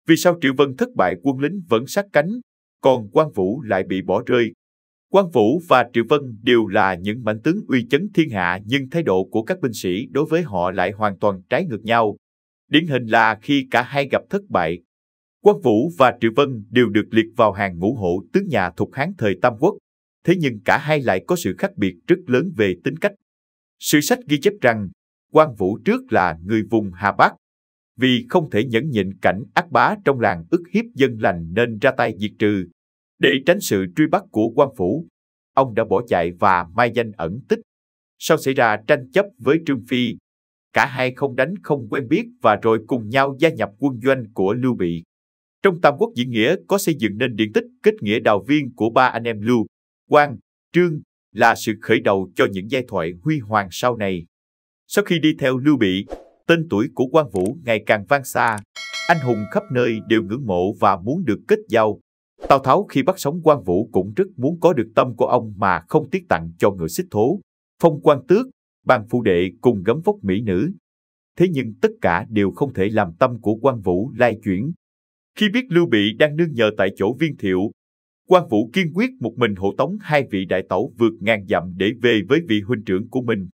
Vì sao Triệu Vân thất bại quân lính vẫn sát cánh, còn Quang Vũ lại bị bỏ rơi? Quang Vũ và Triệu Vân đều là những mãnh tướng uy chấn thiên hạ, nhưng thái độ của các binh sĩ đối với họ lại hoàn toàn trái ngược nhau. Điển hình là khi cả hai gặp thất bại, Quang Vũ và Triệu Vân đều được liệt vào hàng ngũ hổ tướng nhà Thục Hán thời Tam Quốc. Thế nhưng cả hai lại có sự khác biệt rất lớn về tính cách. Sử sách ghi chép rằng Quang Vũ trước là người vùng Hà Bắc. Vì không thể nhẫn nhịn cảnh ác bá trong làng ức hiếp dân lành nên ra tay diệt trừ. Để tránh sự truy bắt của Quang Vũ, ông đã bỏ chạy và mai danh ẩn tích. Sau xảy ra tranh chấp với Trương Phi, cả hai không đánh không quen biết và rồi cùng nhau gia nhập quân doanh của Lưu Bị. Trong Tam Quốc diễn nghĩa có xây dựng nên điển tích kết nghĩa đào viên của ba anh em Lưu, Quang, Trương là sự khởi đầu cho những giai thoại huy hoàng sau này. Sau khi đi theo Lưu Bị, tên tuổi của Quang Vũ ngày càng vang xa, anh hùng khắp nơi đều ngưỡng mộ và muốn được kết giao. Tào Tháo khi bắt sống Quang Vũ cũng rất muốn có được tâm của ông mà không tiếc tặng cho Ngựa Xích Thố, phong quan tước, ban phu đệ cùng gấm vóc mỹ nữ. Thế nhưng tất cả đều không thể làm tâm của Quang Vũ lay chuyển. Khi biết Lưu Bị đang nương nhờ tại chỗ Viên Thiệu, Quang Vũ kiên quyết một mình hộ tống hai vị đại tẩu vượt ngàn dặm để về với vị huynh trưởng của mình.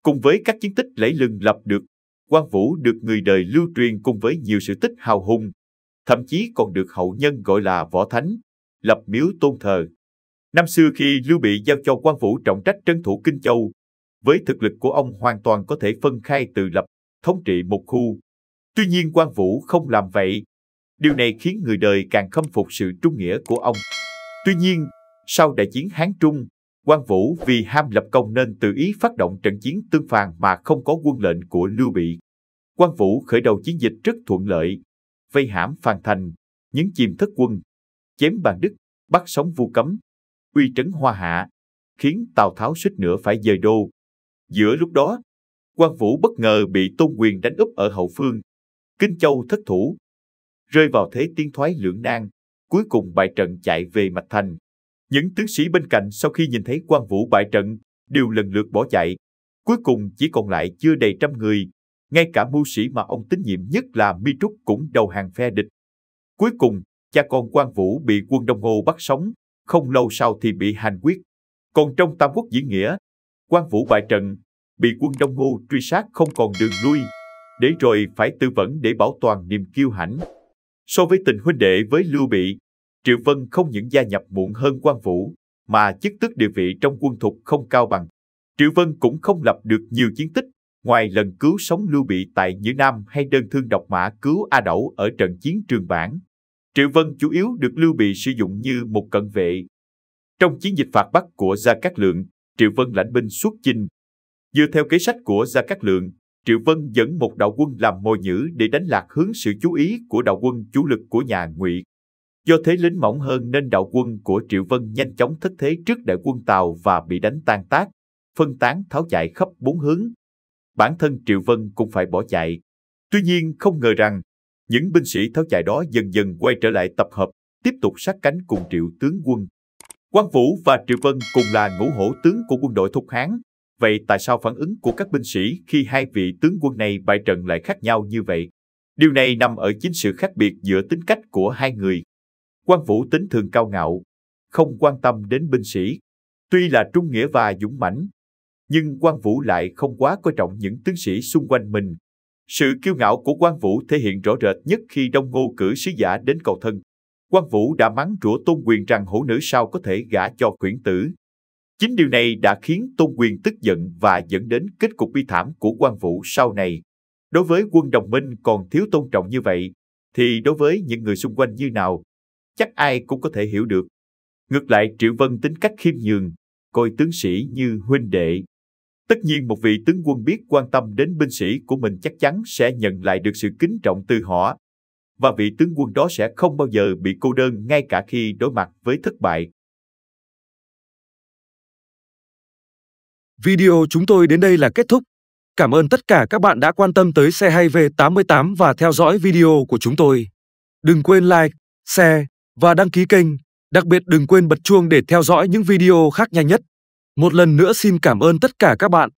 Cùng với các chiến tích lẫy lừng lập được, Quang Vũ được người đời lưu truyền cùng với nhiều sự tích hào hùng, thậm chí còn được hậu nhân gọi là võ thánh, lập miếu tôn thờ. Năm xưa khi Lưu Bị giao cho Quang Vũ trọng trách trấn thủ Kinh Châu, với thực lực của ông hoàn toàn có thể phân khai tự lập, thống trị một khu. Tuy nhiên Quang Vũ không làm vậy. Điều này khiến người đời càng khâm phục sự trung nghĩa của ông. Tuy nhiên, sau đại chiến Hán Trung, Quang Vũ vì ham lập công nên tự ý phát động trận chiến tương phàn mà không có quân lệnh của Lưu Bị. Quang Vũ khởi đầu chiến dịch rất thuận lợi, vây hãm Phan Thành, nhấn chìm thất quân, chém Bàn Đức, bắt sống Vu Cấm, uy trấn Hoa Hạ, khiến Tào Tháo suýt nữa phải dời đô. Giữa lúc đó, Quang Vũ bất ngờ bị Tôn Quyền đánh úp ở hậu phương, Kinh Châu thất thủ, rơi vào thế tiến thoái lưỡng nan, cuối cùng bại trận chạy về Mạch Thành. Những tướng sĩ bên cạnh sau khi nhìn thấy Quang Vũ bại trận đều lần lượt bỏ chạy, cuối cùng chỉ còn lại chưa đầy 100 người. Ngay cả mưu sĩ mà ông tín nhiệm nhất là Mi Trúc cũng đầu hàng phe địch. Cuối cùng, cha con Quang Vũ bị quân Đông Ngô bắt sống, không lâu sau thì bị hành quyết. Còn trong Tam Quốc diễn nghĩa, Quang Vũ bại trận, bị quân Đông Ngô truy sát không còn đường lui, để rồi phải tự vẫn để bảo toàn niềm kiêu hãnh. So với tình huynh đệ với Lưu Bị, Triệu Vân không những gia nhập muộn hơn Quang Vũ, mà chức tước địa vị trong quân thục không cao bằng. Triệu Vân cũng không lập được nhiều chiến tích, ngoài lần cứu sống Lưu Bị tại Nhữ Nam hay đơn thương độc mã cứu A Đẩu ở trận chiến Trường Bản. Triệu Vân chủ yếu được Lưu Bị sử dụng như một cận vệ. Trong chiến dịch phạt Bắc của Gia Cát Lượng, Triệu Vân lãnh binh xuất chinh. Dựa theo kế sách của Gia Cát Lượng, Triệu Vân dẫn một đạo quân làm mồi nhử để đánh lạc hướng sự chú ý của đạo quân chủ lực của nhà Ngụy. Do thế lính mỏng hơn nên đạo quân của Triệu Vân nhanh chóng thất thế trước đại quân Tào và bị đánh tan tác, phân tán tháo chạy khắp bốn hướng. Bản thân Triệu Vân cũng phải bỏ chạy. Tuy nhiên không ngờ rằng, những binh sĩ tháo chạy đó dần dần quay trở lại tập hợp, tiếp tục sát cánh cùng Triệu tướng quân. Quang Vũ và Triệu Vân cùng là ngũ hổ tướng của quân đội Thục Hán. Vậy tại sao phản ứng của các binh sĩ khi hai vị tướng quân này bại trận lại khác nhau như vậy? Điều này nằm ở chính sự khác biệt giữa tính cách của hai người. Quang Vũ tính thường cao ngạo, không quan tâm đến binh sĩ. Tuy là trung nghĩa và dũng mãnh, nhưng Quang Vũ lại không quá coi trọng những tướng sĩ xung quanh mình. Sự kiêu ngạo của Quang Vũ thể hiện rõ rệt nhất khi Đông Ngô cử sứ giả đến cầu thân. Quang Vũ đã mắng rủa Tôn Quyền rằng hổ nữ sao có thể gả cho khuyển tử. Chính điều này đã khiến Tôn Quyền tức giận và dẫn đến kết cục bi thảm của Quang Vũ sau này. Đối với quân đồng minh còn thiếu tôn trọng như vậy, thì đối với những người xung quanh như nào, chắc ai cũng có thể hiểu được. Ngược lại Triệu Vân tính cách khiêm nhường, coi tướng sĩ như huynh đệ. Tất nhiên một vị tướng quân biết quan tâm đến binh sĩ của mình chắc chắn sẽ nhận lại được sự kính trọng từ họ. Và vị tướng quân đó sẽ không bao giờ bị cô đơn ngay cả khi đối mặt với thất bại. Video chúng tôi đến đây là kết thúc. Cảm ơn tất cả các bạn đã quan tâm tới Xe Hay V88 và theo dõi video của chúng tôi. Đừng quên like, share và đăng ký kênh. Đặc biệt đừng quên bật chuông để theo dõi những video khác nhanh nhất. Một lần nữa xin cảm ơn tất cả các bạn.